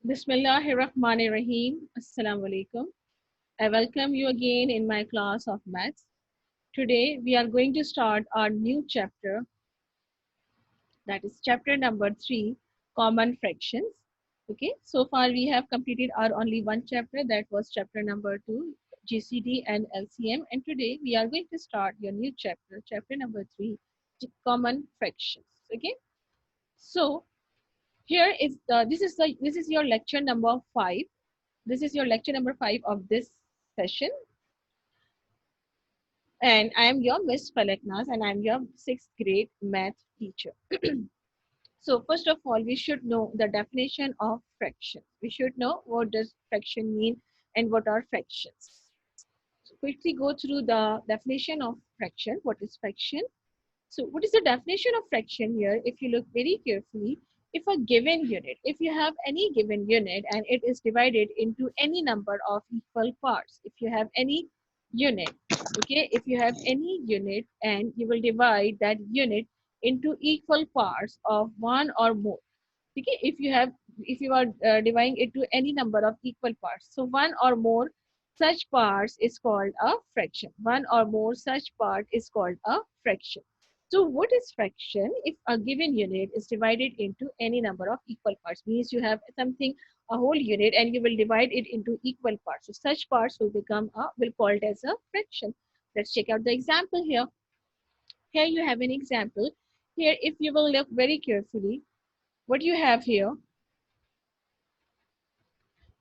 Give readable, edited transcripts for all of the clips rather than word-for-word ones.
Bismillahirrahmanirrahim. Assalamu alaikum. I welcome you again in my class of maths. Today we are going to start our new chapter, that is chapter number 3, common fractions. Okay, so far we have completed our only one chapter, that was chapter number 2, GCD and LCM, and today we are going to start your new chapter, chapter number 3, common fractions. Okay, so here is this is your lecture number 5. This is your lecture number 5 of this session, and I am your Miss Falaknas, and I am your 6th grade math teacher. So first of all, we should know the definition of fraction. We should know what does fraction mean and what are fractions. So quickly go through the definition of fraction. What is fraction? So what is the definition of fraction here? If you look very carefully, if a given unit, if you have any given unit and it is divided into any number of equal parts, if you have any unit, okay, if you have any unit and you will divide that unit into equal parts of one or more, okay, if you are dividing it to any number of equal parts, so one or more such parts is called a fraction. One or more such part is called a fraction. So what is fraction? If a given unit is divided into any number of equal parts, means you have something, a whole unit, and you will divide it into equal parts, so such parts will become a, will called as a fraction. Let's check out the example here. Here you have an example. Here, if you will look very carefully, what you have here,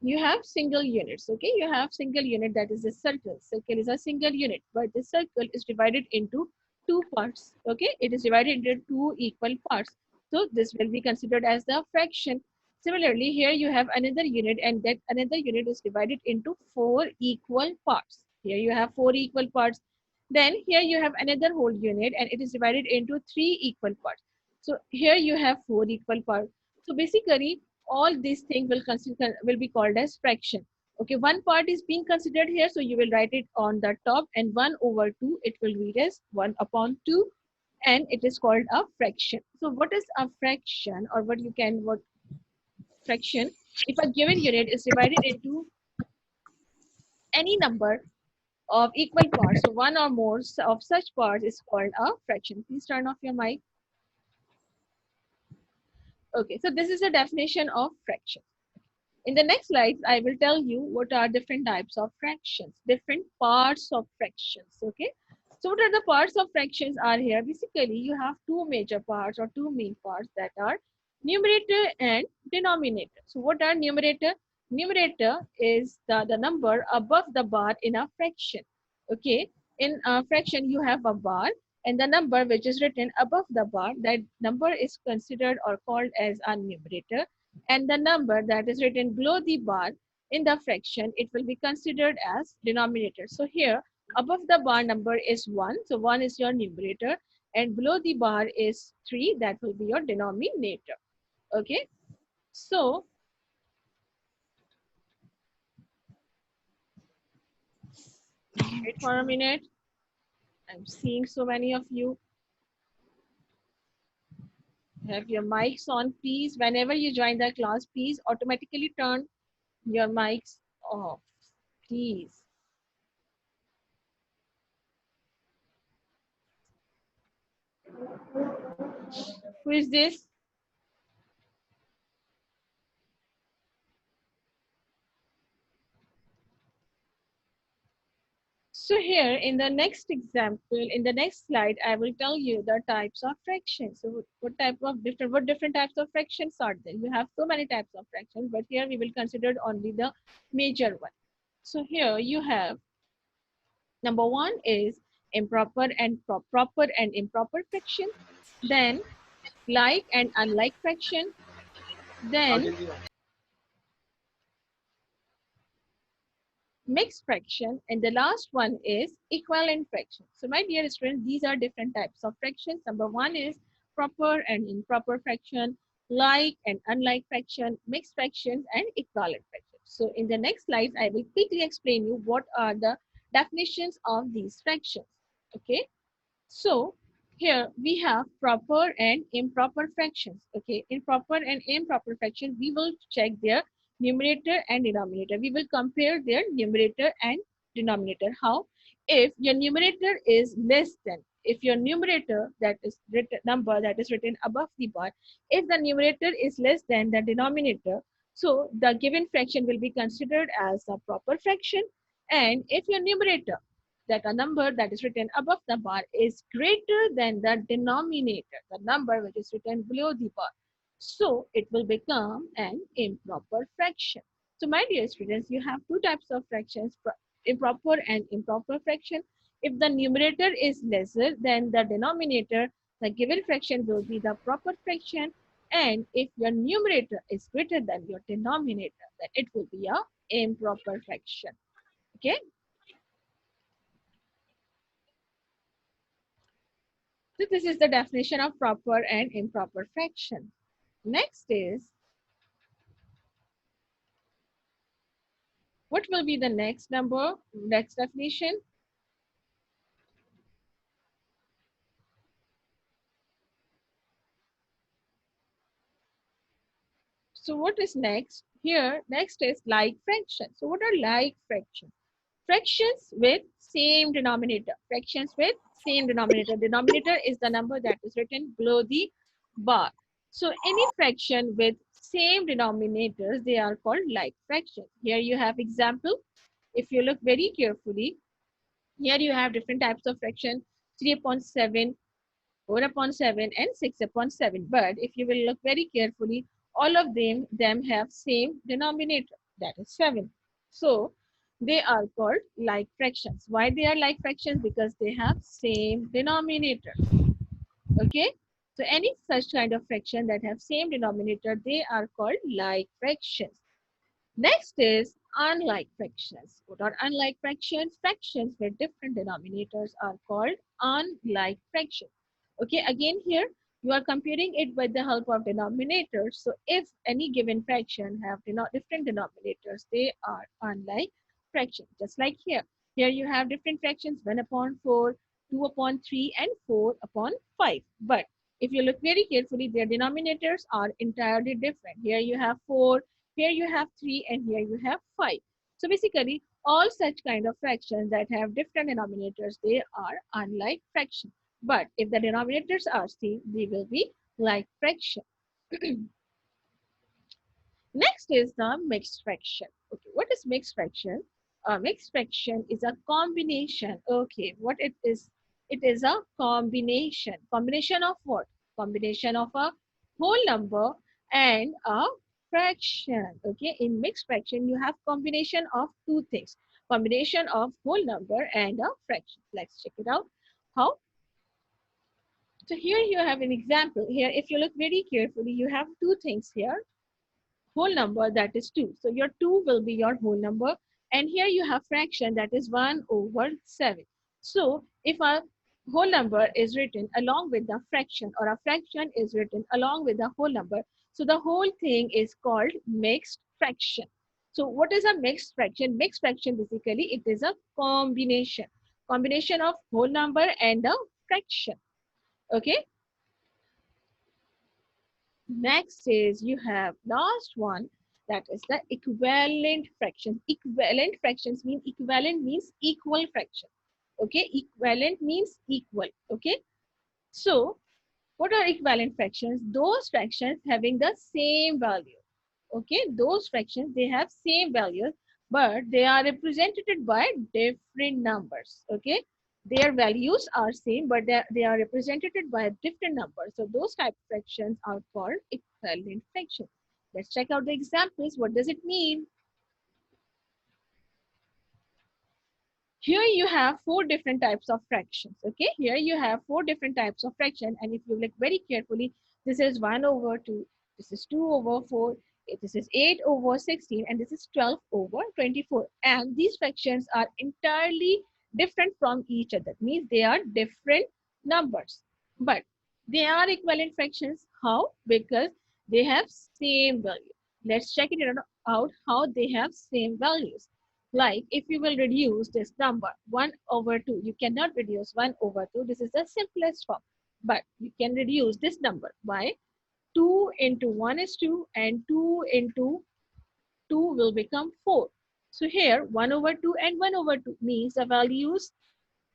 you have single units. Okay, you have single unit, that is a circle. Circle is a single unit, but the circle is divided into two parts. Okay, it is divided into two equal parts, so this will be considered as the fraction. Similarly, here you have another unit, and that another unit is divided into four equal parts. Here you have four equal parts. Then here you have another whole unit, and it is divided into three equal parts. So here you have four equal parts. So basically all these things will be called as fraction. Okay, one part is being considered here, so you will write it on the top, and 1 over 2, it will read as 1 upon 2, and it is called a fraction. So what is a fraction, or what fraction? If a given unit is divided into any number of equal parts, so one or more of such parts is called a fraction. Please turn off your mic. Okay, so this is the definition of fraction. In the next slides, I will tell you what are different types of fractions, different parts of fractions. Okay. So what are the parts of fractions are here? Basically, you have two major parts or two main parts, that are numerator and denominator. So what are numerator? Numerator is the number above the bar in a fraction. Okay. In a fraction, you have a bar, and the number which is written above the bar, that number is considered or called as a numerator, and the number that is written below the bar in the fraction, it will be considered as denominator. So here above the bar number is 1, so 1 is your numerator, and below the bar is 3, that will be your denominator. Okay, so wait for a minute. I'm seeing so many of you have your mics on. Please, whenever you join the class, please automatically turn your mics off, please. Who is this? So here in the next example, in the next slide, I will tell you the types of fractions. So what different types of fractions are there? You have so many types of fractions, but here we will consider only the major one. So here you have, number one is improper and proper and improper fraction. Then like and unlike fraction. Then mixed fraction, and the last one is equivalent fraction. So my dear students, these are different types of fractions. Number one is proper and improper fraction, like and unlike fraction, mixed fractions, and equivalent fractions. So in the next slides, I will quickly explain you what are the definitions of these fractions. Okay, so here we have proper and improper fractions. Okay, in proper and improper fraction, we will check their numerator and denominator. We will compare their numerator and denominator. How? If your numerator is less than, if your numerator that is written number that is written above the bar, if the numerator is less than the denominator, so the given fraction will be considered as a proper fraction. And if your numerator, that a number that is written above the bar, is greater than the denominator, the number which is written below the bar, so it will become an improper fraction. So my dear students, you have two types of fractions, improper and improper fraction. If the numerator is lesser than the denominator, the given fraction will be the proper fraction. And if your numerator is greater than your denominator, then it will be a improper fraction. Okay. So this is the definition of proper and improper fraction. Next is, what will be the next number, next definition? So what is next? Here, next is like fractions. So what are like fractions? Fractions with same denominator. Fractions with same denominator. Denominator is the number that is written below the bar. So any fraction with same denominators, they are called like fractions. Here you have example. If you look very carefully, here you have different types of fraction, 3 upon 7, 4 upon 7 and 6 upon 7. But if you will look very carefully, all of them have same denominator, that is 7. So they are called like fractions. Why they are like fractions? Because they have same denominator. Okay. So any such kind of fraction that have same denominator, they are called like fractions. Next is unlike fractions. What are unlike fractions? Fractions with different denominators are called unlike fractions. Okay, again here you are comparing it with the help of denominators. So if any given fraction have different denominators, they are unlike fractions. Just like here. Here you have different fractions, 1 upon 4, 2 upon 3 and 4 upon 5. But if you look very carefully, their denominators are entirely different. Here you have 4, here you have 3 and here you have 5. So basically all such kind of fractions that have different denominators, they are unlike fraction. But if the denominators are same, they will be like fraction. Next is the mixed fraction. Okay, what is mixed fraction? A mixed fraction is a combination. Okay, what it is? It is a combination. Combination of what? Combination of a whole number and a fraction. Okay, in mixed fraction, you have combination of two things. Combination of whole number and a fraction. Let's check it out. How? So here you have an example. Here, if you look very carefully, you have two things here. Whole number, that is 2. So your 2 will be your whole number. And here you have fraction, that is 1 over 7. So if a whole number is written along with the fraction, or a fraction is written along with the whole number, so the whole thing is called mixed fraction. So what is a mixed fraction? Mixed fraction, basically it is a combination of whole number and a fraction. Okay. Next is you have last one, that is the equivalent fractions. Equivalent fractions mean equivalent means equal fraction. Okay, equivalent means equal. Okay, so what are equivalent fractions? Those fractions having the same value. Okay, those fractions, they have same values, but they are represented by different numbers. Okay, their values are same, but they are represented by different numbers. So those type of fractions are called equivalent fractions. Let's check out the examples. What does it mean? Here you have 4 different types of fractions. Okay, here you have 4 different types of fraction, and if you look very carefully, this is 1 over 2, this is 2 over 4, this is 8 over 16, and this is 12 over 24. And these fractions are entirely different from each other, means they are different numbers, but they are equivalent fractions. How? Because they have same value. Let's check it out how they have same values. Like if you will reduce this number 1 over 2, you cannot reduce 1 over 2. This is the simplest form. But you can reduce this number by 2 into 1 is 2 and 2 into 2 will become 4. So here 1 over 2 and 1 over 2 means the values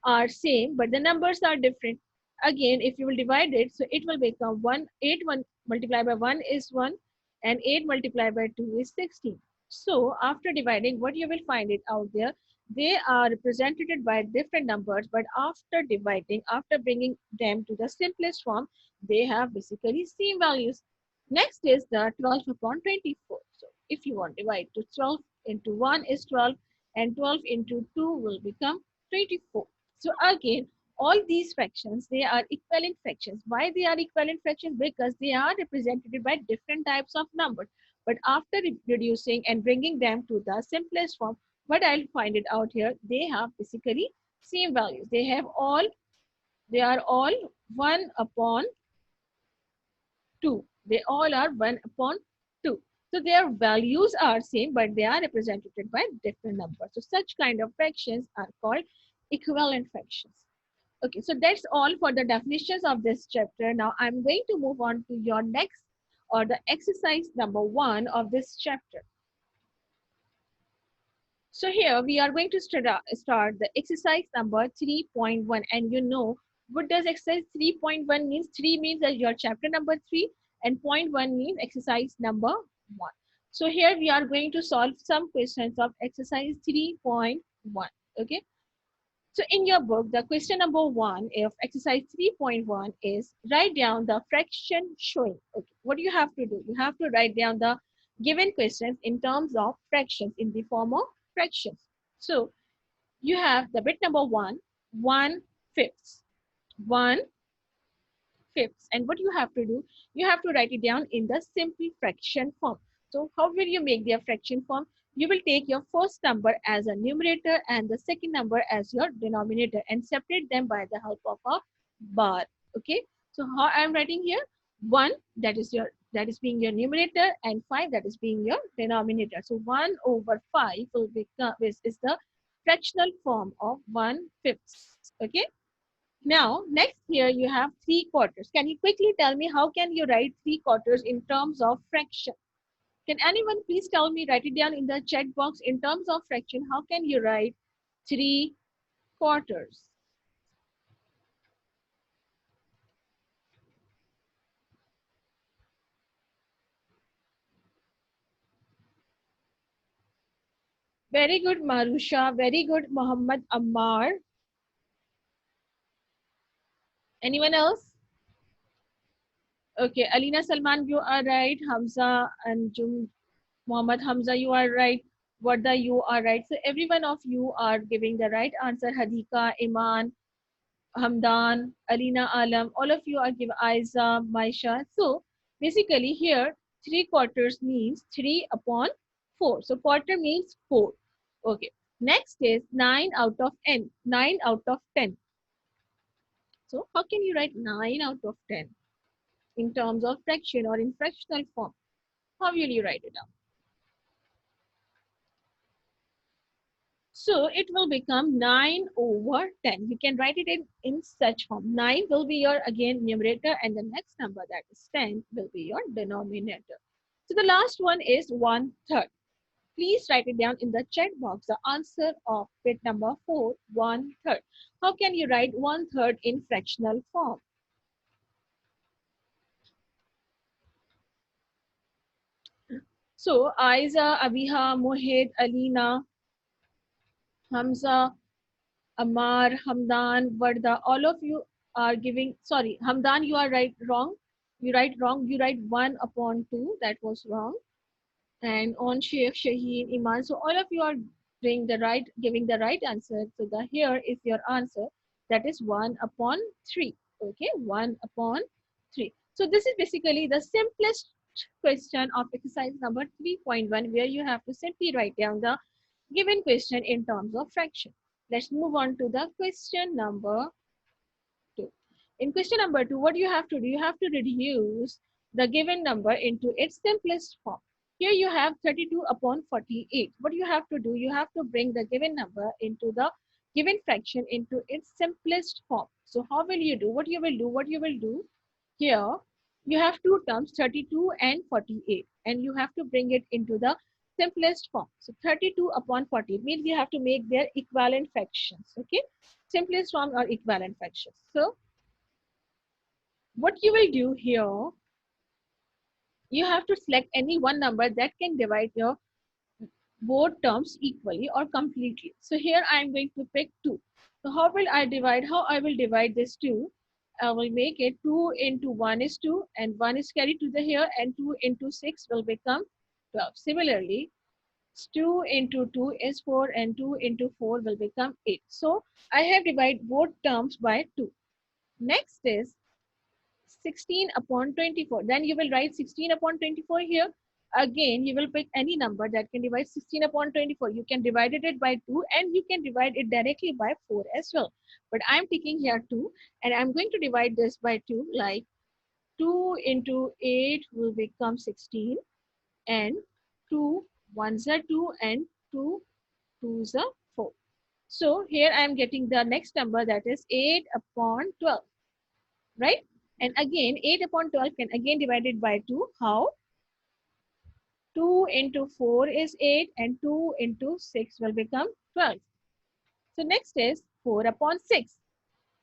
are same, but the numbers are different. Again, if you will divide it, so it will become 1, 8 1 multiplied by 1 is 1, and 8 multiplied by 2 is 16. So after dividing, what you will find it out there, they are represented by different numbers, but after dividing, after bringing them to the simplest form, they have basically same values. Next is the 12 upon 24. So if you want to divide to 12 into 1 is 12, and 12 into 2 will become 24. So again, all these fractions, they are equivalent fractions. Why they are equivalent fractions? Because they are represented by different types of numbers. But after reducing and bringing them to the simplest form, what I'll find it out here, they have basically same values. They are all 1 upon 2. They all are 1 upon 2. So their values are same, but they are represented by different numbers. So such kind of fractions are called equivalent fractions. Okay, so that's all for the definitions of this chapter. Now I'm going to move on to your next or the exercise number 1 of this chapter. So here we are going to start the exercise number 3.1, and you know what does exercise 3.1 means? 3 means that your chapter number 3 and point 1 means exercise number 1. So here we are going to solve some questions of exercise 3.1. Okay. So in your book, the question number 1 of exercise 3.1 is write down the fraction showing. Okay, what do you have to do? You have to write down the given questions in terms of fractions in the form of fractions. So you have the bit number 1, 1/5, 1/5. And what you have to do, you have to write it down in the simple fraction form. So how will you make their fraction form? You will take your first number as a numerator and the second number as your denominator and separate them by the help of a bar. Okay. So how I am writing here, 1 that is being your numerator and 5 that is being your denominator. So 1 over 5 will become is the fractional form of 1/5. Okay. Now, next here you have 3/4. Can you quickly tell me how can you write 3/4 in terms of fraction? Can anyone please tell me, write it down in the chat box in terms of fraction, how can you write 3/4? Very good, Marusha. Very good, Muhammad Ammar. Anyone else? Okay, Alina Salman, you are right. Hamza and Muhammad Hamza, you are right. Warda, you are right. So every one of you are giving the right answer. Hadika, Iman, Hamdan, Alina Alam, all of you are giving Aiza, Maisha. So basically here 3/4 means 3 upon 4. So quarter means 4. Okay. Next is 9 out of n. 9 out of 10. So how can you write 9 out of 10 in terms of fraction or in fractional form? How will you write it down? So it will become 9 over 10. You can write it in such form. 9 will be your, again, numerator, and the next number, that is 10, will be your denominator. So the last one is 1/3. Please write it down in the chat box, the answer of bit number 4, 1/3. How can you write 1/3 in fractional form? So Aiza, Abiha, Mohit, Alina, Hamza, Amar, Hamdan, Varda, all of you are giving, sorry, Hamdan, you are right, wrong. You write wrong. You write 1 upon 2. That was wrong. And on Sheikh, Shaheen, Iman. So all of you are doing the right, giving the right answer. So the here is your answer. That is 1 upon 3. Okay, 1 upon 3. So this is basically the simplest question of exercise number 3.1, where you have to simply write down the given question in terms of fraction. Let's move on to the question number 2. In question number 2, what you have to do, you have to reduce the given number into its simplest form. Here you have 32 upon 48. What you have to do, you have to bring the given number into the given fraction into its simplest form. So how will you do? What you will do here, you have two terms, 32 and 48, and you have to bring it into the simplest form. So 32 upon 40 means you have to make their equivalent fractions. Okay, simplest form or equivalent fractions. So what you will do here, you have to select any one number that can divide your both terms equally or completely. So here I am going to pick 2. So how will I divide? How I will divide this 2? I will make it 2 into 1 is 2 and 1 is carried to the here and 2 into 6 will become 12. Similarly, 2 into 2 is 4 and 2 into 4 will become 8. So I have divided both terms by 2. Next is 16 upon 24. Then you will write 16 upon 24 here. Again, you will pick any number that can divide 16 upon 24. You can divide it by 2 and you can divide it directly by 4 as well. But I'm taking here 2 and I'm going to divide this by 2, like 2 into 8 will become 16 and 2 ones are 2 and 2 twos are 4. So here I am getting the next number, that is 8 upon 12, right? And again, 8 upon 12 can again divide it by 2. How? 2 into 4 is 8 and 2 into 6 will become 12. So next is 4 upon 6.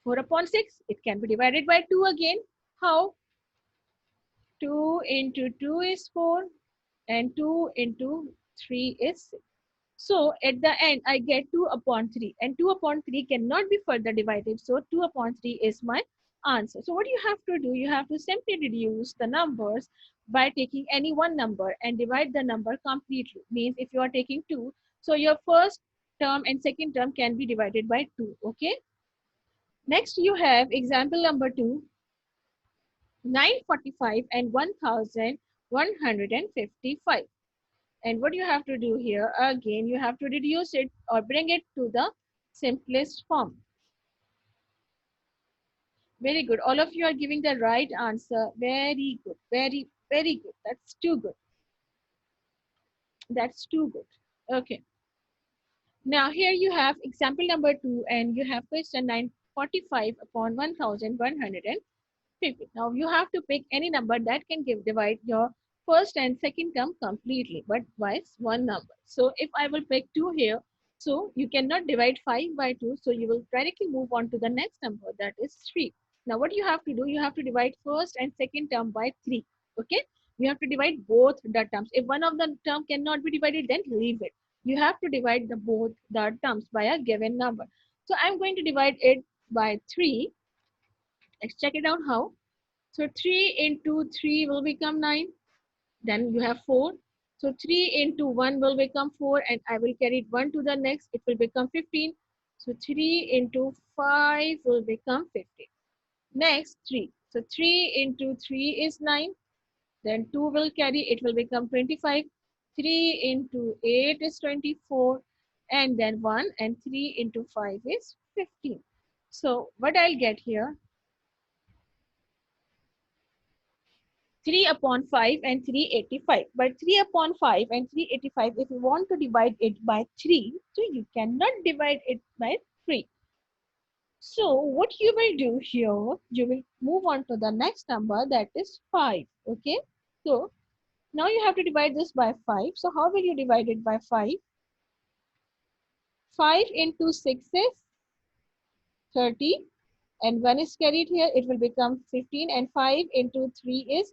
4 upon 6, it can be divided by 2 again. How? 2 into 2 is 4 and 2 into 3 is 6. So at the end, I get 2 upon 3 and 2 upon 3 cannot be further divided. So 2 upon 3 is my answer. So what you have to do, you have to simply reduce the numbers by taking any one number and divide the number completely. Means if you are taking 2, so your first term and second term can be divided by 2. Okay. Next you have example number 2, 945 and 1155. And what you have to do here, again, you have to reduce it or bring it to the simplest form. Very good. All of you are giving the right answer. Very good. Very, very good. That's too good. That's too good. Okay. Now here you have example number 2 and you have question 945 upon 1150. Now you have to pick any number that can divide your first and second term completely, but by one number. So if I will pick 2 here, so you cannot divide 5 by 2, so you will directly move on to the next number, that is 3. Now what you have to do, you have to divide first and second term by 3. Okay, you have to divide both the terms. If one of the term cannot be divided, then leave it. You have to divide both the terms by a given number. So I'm going to divide it by 3. Let's check it out how. So 3 into 3 will become 9. Then you have 4. So 3 into 1 will become 4 and I will carry it 1 to the next. It will become 15. So 3 into 5 will become 15. Next 3. So 3 into 3 is 9. Then 2 will carry, it will become 25. 3 into 8 is 24. And then 1 and 3 into 5 is 15. So what I'll get here, 3 upon 5 and 385. But 3 upon 5 and 385, if you want to divide it by 3, so you cannot divide it by 3. So what you will do here, you will move on to the next number, that is 5. Okay. So now you have to divide this by 5. So how will you divide it by 5? 5 into 6 is 30. And 1 is carried here, it will become 15. And 5 into 3 is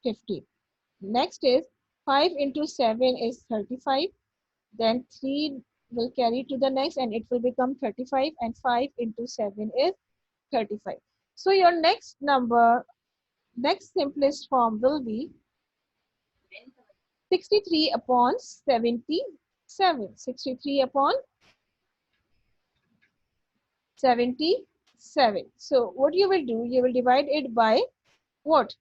15. Next is 5 into 7 is 35. Then 3 will carry to the next and it will become 35 and 5 into 7 is 35. So your next number, next simplest form will be 63 upon 77. 63 upon 77. So what you will do, you will divide it by what?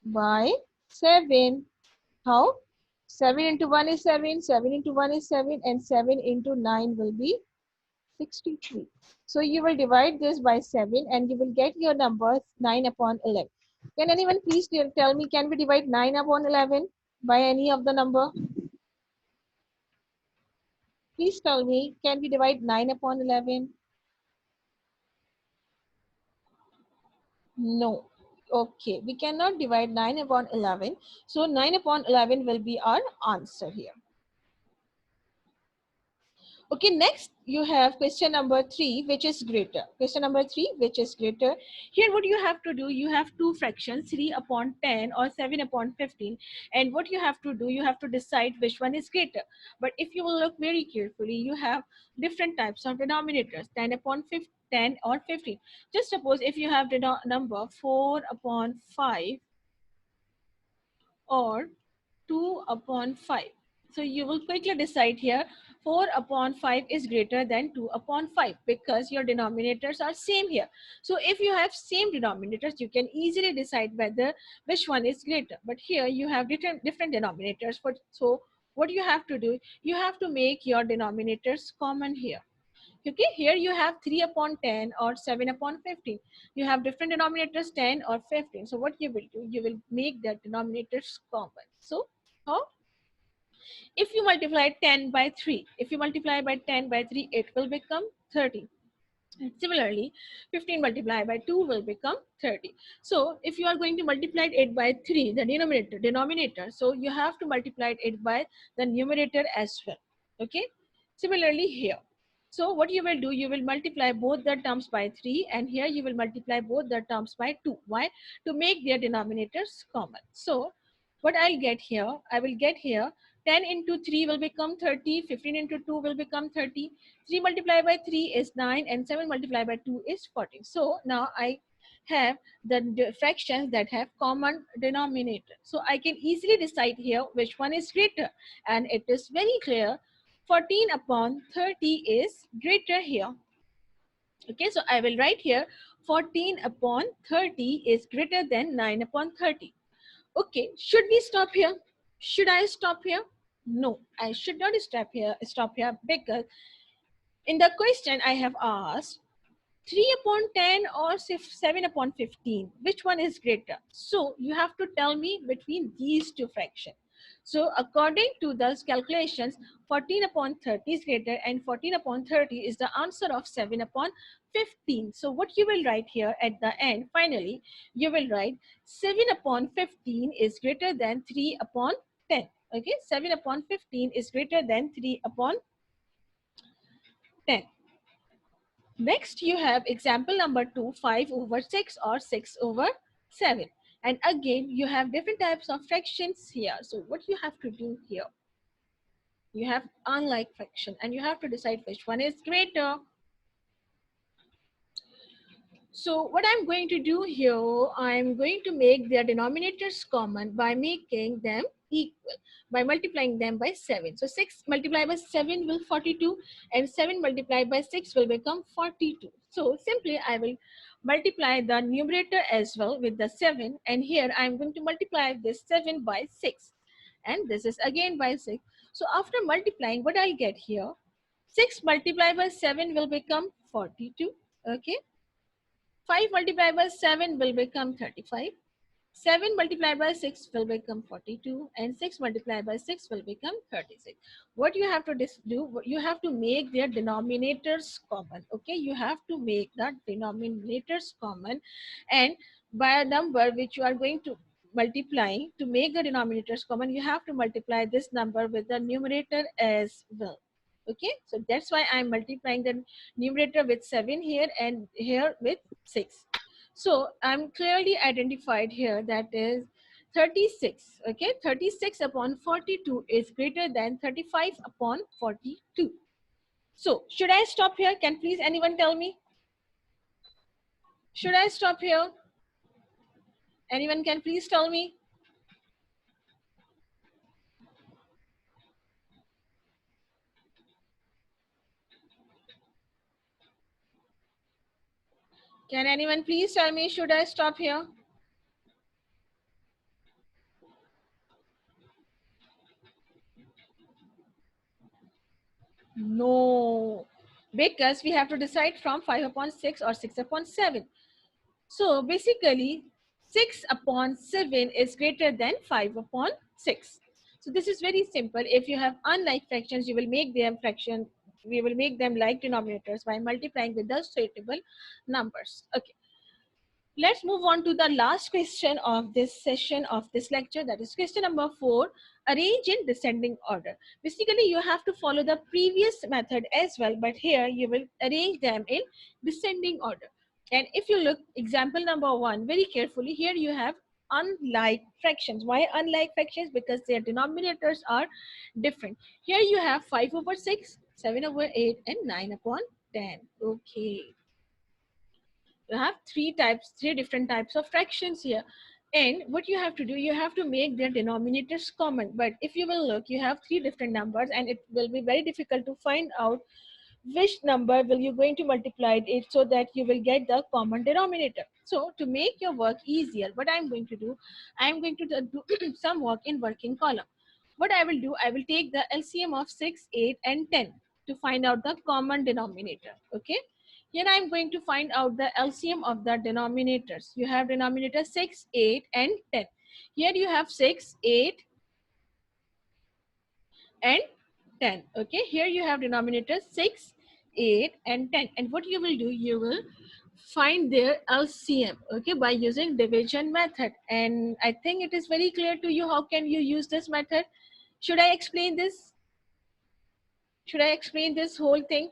By 7. How? 7 into 1 is 7, 7 into 1 is 7, and 7 into 9 will be 63. So you will divide this by 7 and you will get your number 9 upon 11. Can anyone please tell me, can we divide 9 upon 11 by any of the number? Please tell me, can we divide 9 upon 11? No. Okay, we cannot divide 9 upon 11. So 9 upon 11 will be our answer here. Okay, next you have question number 3, which is greater. Question number 3, which is greater. Here what you have to do, you have two fractions, 3 upon 10 or 7 upon 15. And what you have to do, you have to decide which one is greater. But if you will look very carefully, you have different types of denominators, 10 upon 15, 10 or 15. Just suppose if you have the number 4 upon 5 or 2 upon 5. So you will quickly decide here 4 upon 5 is greater than 2 upon 5 because your denominators are same here. So if you have same denominators, you can easily decide whether which one is greater. But here you have different denominators. So what you have to do, you have to make your denominators common here. Okay, here you have 3 upon 10 or 7 upon 15. You have different denominators, 10 or 15. So what you will do, you will make the denominators common. So how? If you multiply 10 by 3, if you multiply by 10 by 3, it will become 30. And similarly, 15 multiplied by 2 will become 30. So if you are going to multiply it by 3, the denominator, so you have to multiply it by the numerator as well. Okay. Similarly here. So what you will do, you will multiply both the terms by 3 and here you will multiply both the terms by 2. Why? To make their denominators common. So what I'll get here, I will get here 10 into 3 will become 30, 15 into 2 will become 30, 3 multiplied by 3 is 9 and 7 multiplied by 2 is 14. So now I have the fractions that have common denominator. So I can easily decide here which one is greater, and it is very clear 14 upon 30 is greater here. Okay, so I will write here 14 upon 30 is greater than 9 upon 30. Okay, should we stop here? Should I stop here? No, I should not stop here because in the question I have asked 3 upon 10 or 7 upon 15, which one is greater? So you have to tell me between these two fractions. So according to those calculations, 14 upon 30 is greater and 14 upon 30 is the answer of 7 upon 15. So what you will write here at the end, finally, you will write 7 upon 15 is greater than 3 upon 10. Okay, 7 upon 15 is greater than 3 upon 10. Next, you have example number 2, 5 over 6 or 6 over 7. And again, you have different types of fractions here. So what you have to do here, you have unlike fraction and you have to decide which one is greater. So what I'm going to do here, I'm going to make their denominators common by making them equal, by multiplying them by 7. So 6 multiplied by 7 will 42 and 7 multiplied by 6 will become 42. So simply I will multiply the numerator as well with the 7, and here I'm going to multiply this 7 by 6 and this is again by 6. So after multiplying, what I'll get here, 6 multiplied by 7 will become 42. Okay, 5 multiplied by 7 will become 35. 7 multiplied by 6 will become 42 and 6 multiplied by 6 will become 36. What you have to do, you have to make their denominators common. Okay, you have to make the denominators common, and by a number which you are going to multiply, to make the denominators common, you have to multiply this number with the numerator as well. Okay, so that's why I'm multiplying the numerator with 7 here and here with 6. So I'm clearly identified here, that is 36. Okay, 36 upon 42 is greater than 35 upon 42. So should I stop here? Can please anyone tell me? Should I stop here? Anyone can please tell me? Can anyone please tell me, should I stop here? No, because we have to decide from 5 upon 6 or 6 upon 7. So basically 6 upon 7 is greater than 5 upon 6. So this is very simple. If you have unlike fractions, you will make them we will make them like denominators by multiplying with the suitable numbers. Okay. Let's move on to the last question of this session of this lecture. That is question number 4. Arrange in descending order. Basically, you have to follow the previous method as well, but here you will arrange them in descending order. And if you look example number 1 very carefully, here you have unlike fractions. Why unlike fractions? Because their denominators are different. Here you have 5 over 6, 7 over 8, and 9 upon 10. Okay, you have three different types of fractions here, and what you have to do, you have to make their denominators common. But if you will look, you have three different numbers and it will be very difficult to find out which number will you going to multiply it so that you will get the common denominator. So to make your work easier, what I'm going to do, I'm going to do some work in working column. What I will do, I will take the LCM of 6, 8 and 10 to find out the common denominator. Okay, here I'm going to find out the LCM of the denominators. You have denominator 6, 8 and 10. Here you have 6, 8 and 10. Okay, here you have denominator 6, 8 and 10. And what you will do, you will find their LCM, okay, by using division method. And I think it is very clear to you how can you use this method. Should I explain this? Should I explain this whole thing?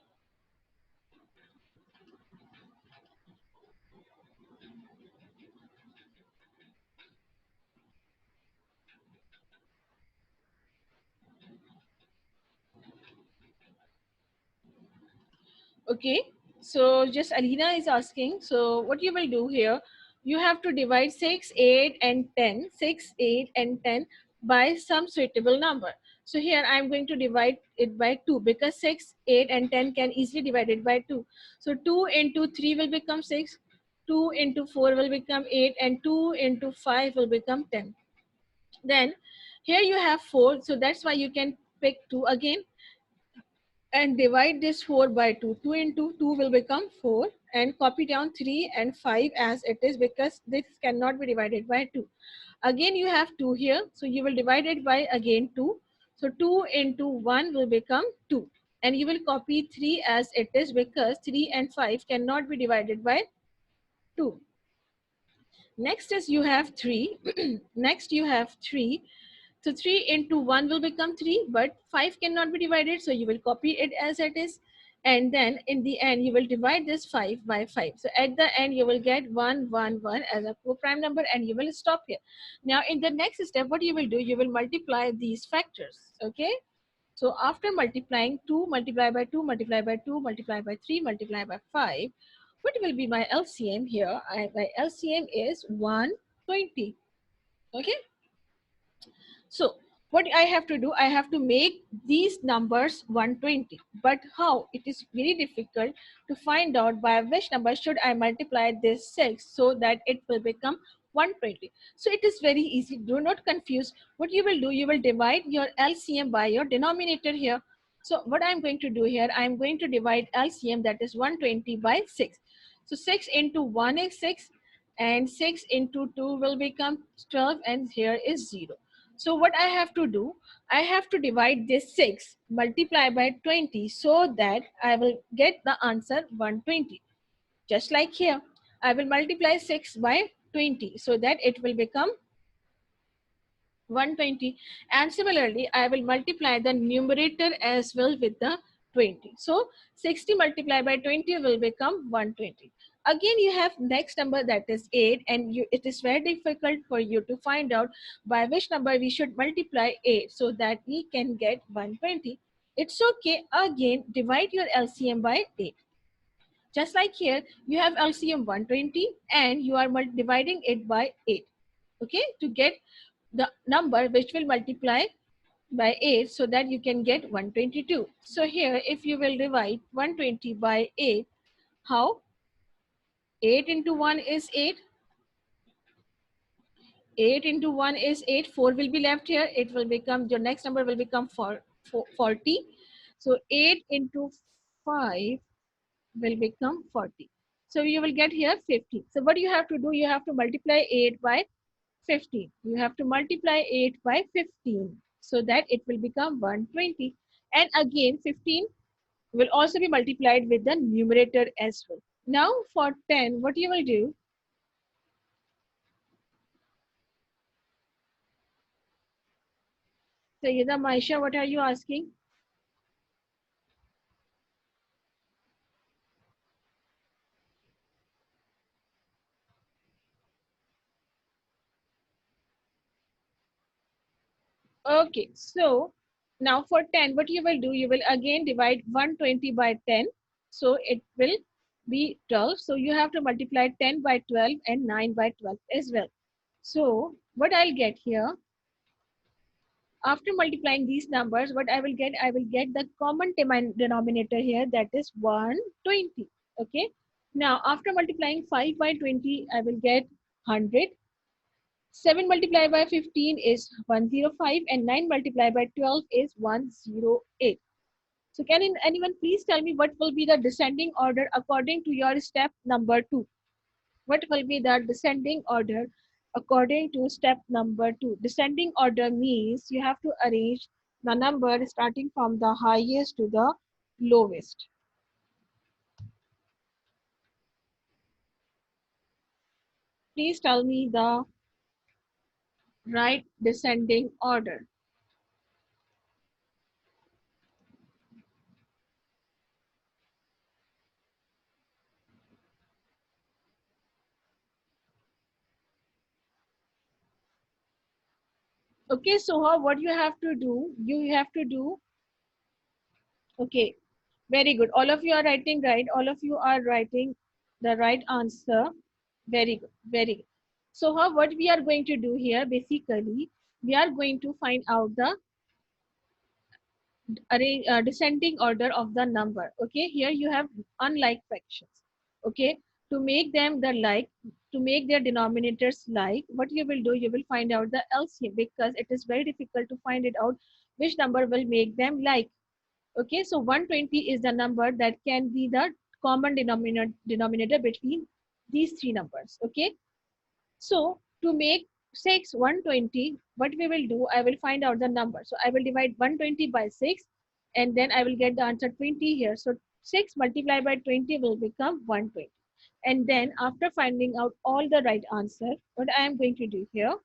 Okay, so just Alina is asking, so what you will do here, you have to divide 6, 8 and 10, 6, 8 and 10 by some suitable number. So here I am going to divide it by 2 because 6, 8 and 10 can easily divide it by 2. So 2 into 3 will become 6, 2 into 4 will become 8 and 2 into 5 will become 10. Then here you have 4, so that's why you can pick 2 again and divide this 4 by 2. 2 into 2 will become 4 and copy down 3 and 5 as it is because this cannot be divided by 2. Again you have 2 here, so you will divide it by again 2. So 2 into 1 will become 2 and you will copy 3 as it is because 3 and 5 cannot be divided by 2. Next is you have 3. Next you have 3. So 3 into 1 will become 3, but 5 cannot be divided, so you will copy it as it is. And then in the end, you will divide this 5 by 5. So at the end, you will get 1, 1, 1 as a co-prime number and you will stop here. Now in the next step, what you will do, you will multiply these factors, okay? So after multiplying 2, multiply by 2, multiply by 2, multiply by 3, multiply by 5, what will be my LCM here? My LCM is 120, okay? So what I have to do, I have to make these numbers 120. But how? It is very difficult to find out by which number should I multiply this 6 so that it will become 120. So it is very easy. Do not confuse. What you will do, you will divide your LCM by your denominator here. So what I'm going to do here, I'm going to divide LCM, that is 120 by 6. So 6 into 1 is 6 and 6 into 2 will become 12 and here is 0. So what I have to do, I have to divide this 6 multiply by 20 so that I will get the answer 120. Just like here, I will multiply 6 by 20 so that it will become 120. And similarly, I will multiply the numerator as well with the 20. So 60 multiplied by 20 will become 120. Again, you have next number, that is 8, and it is very difficult for you to find out by which number we should multiply 8 so that we can get 120. It's okay. Again, divide your LCM by 8. Just like here, you have LCM 120 and you are dividing it by 8. Okay, to get the number which will multiply by 8 so that you can get 122. So here, if you will divide 120 by 8, how? 8 into 1 is 8. 8 into 1 is 8. 4 will be left here. It will become, your next number will become 40. So 8 into 5 will become 40. So you will get here 50. So what you have to do, you have to multiply 8 by 15. You have to multiply 8 by 15 so that it will become 120. And again, 15 will also be multiplied with the numerator as well. Now for 10, what you will do? Sayyida Maisha, what are you asking? Okay, so now for 10, what you will do, you will again divide 120 by 10. So it will be 12. So you have to multiply 10 by 12 and 9 by 12 as well. So what I'll get here, after multiplying these numbers, what I will get the common denominator here, that is 120. Okay. Now after multiplying 5 by 20, I will get 100. 7 multiplied by 15 is 105 and 9 multiplied by 12 is 108. So can anyone please tell me what will be the descending order according to your step number 2? What will be the descending order according to step number 2? Descending order means you have to arrange the number starting from the highest to the lowest. Please tell me the right descending order. Okay, so what you have to do, okay, very good. All of you are writing right. All of you are writing the right answer. Very good, very good. So what we are going to do here, basically, we are going to find out the descending order of the number. Okay, here you have unlike fractions. Okay, to make them the like, to make their denominators like, what you will do, you will find out the LCM, because it is very difficult to find it out which number will make them like. Okay, so 120 is the number that can be the common denominator between these three numbers. Okay, so to make 6 120, what we will do, I will find out the number. So I will divide 120 by 6 and then I will get the answer 20 here. So 6 multiplied by 20 will become 120. And then after finding out all the right answer, what I am going to do here,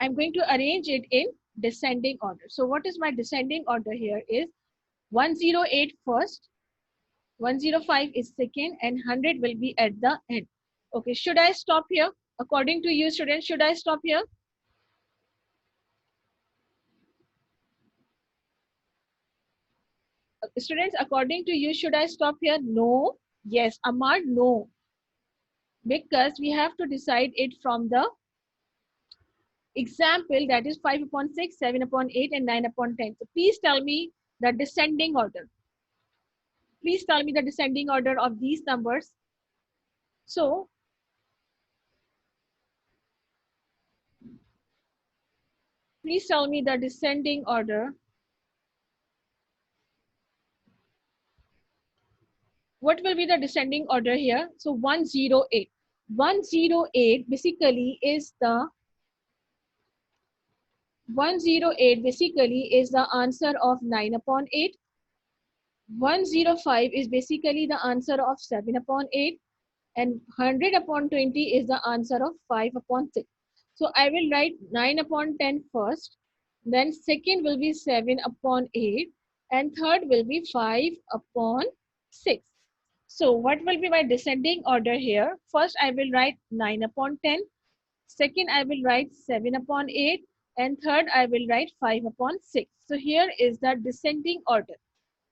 I'm going to arrange it in descending order. So what is my descending order here is 108 first, 105 is second, and 100 will be at the end. Okay, should I stop here? According to you, students, should I stop here? Students, according to you, should I stop here? No. Yes. Amar, no. Because we have to decide it from the example, that is 5 upon 6, 7 upon 8, and 9 upon 10. So please tell me the descending order. Please tell me the descending order of these numbers. So please tell me the descending order. What will be the descending order here? So 108. 108 basically is the 108 basically is the answer of 9 upon 8. 105 is basically the answer of 7 upon 8. And 100 upon 20 is the answer of 5 upon 6. So I will write 9 upon 10 first. Then second will be 7 upon 8. And third will be 5 upon 6. So what will be my descending order here? First, I will write 9 upon 10. Second, I will write 7 upon 8. And third, I will write 5 upon 6. So here is the descending order.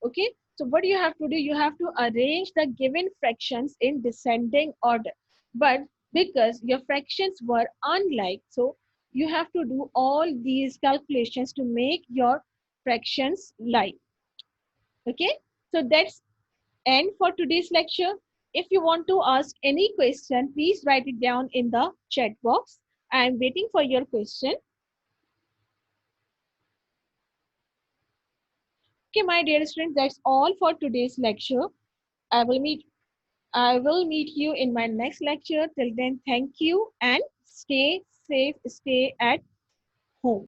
Okay. So what you have to do, you have to arrange the given fractions in descending order. But because your fractions were unlike, so you have to do all these calculations to make your fractions like. Okay. So that's end for today's lecture. If you want to ask any question, please write it down in the chat box. I am waiting for your question. Okay, my dear students, that's all for today's lecture. I will meet I will meet you in my next lecture. Till then, thank you and stay safe, stay at home.